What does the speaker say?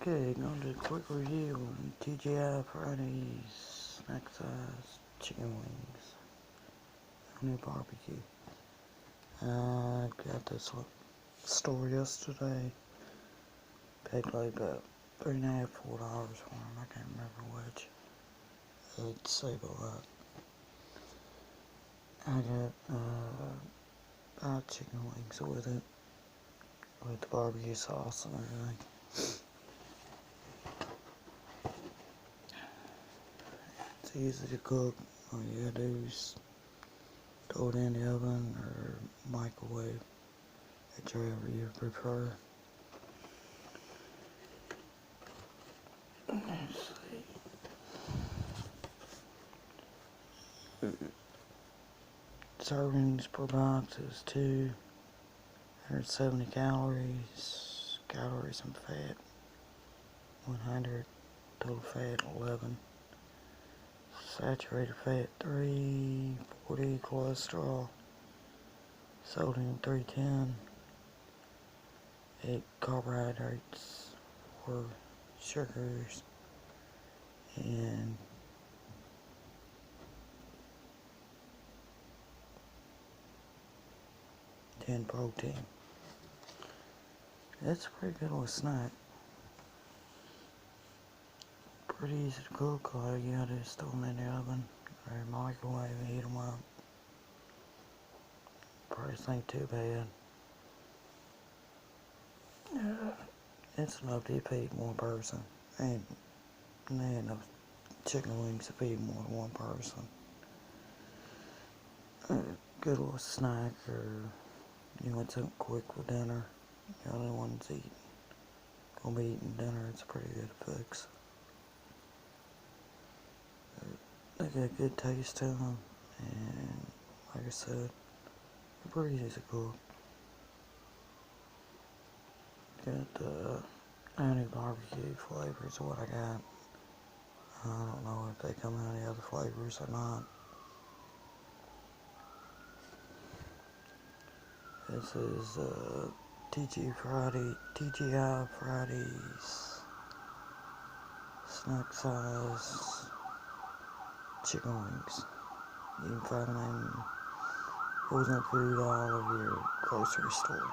Okay, going to do a quick review on TGIFridays snack size chicken wings. New barbecue. I got this store yesterday. Paid like about $3.5, $4 for them. I can't remember which. It'd save a lot. I got 5 chicken wings with it, with the barbecue sauce and everything. It's easy to cook. All you gotta do is throw it in the oven or microwave, whichever you prefer. Let's see. Servings per box is 270 calories. Calories and fat 100. Total fat 11. Saturated fat 340. Cholesterol sodium 310. 8 carbohydrates, 4 sugars, and 10 protein. It's a pretty good little snack. Pretty easy to cook. All you gotta do is throw them in the oven or microwave and heat them up. Price ain't too bad. It's enough to feed one person. Ain't enough chicken wings to feed more than one person. Good little snack, or you want something quick for dinner. The only one's gonna be eating dinner. It's a pretty good fix. They got good taste to them, and like I said, they're pretty easy to cook. Got honey barbecue flavors, what I got. I don't know if they come in any other flavors or not. This is TGIFridays snack size chicken wings. You can find them in frozen food all over your grocery store.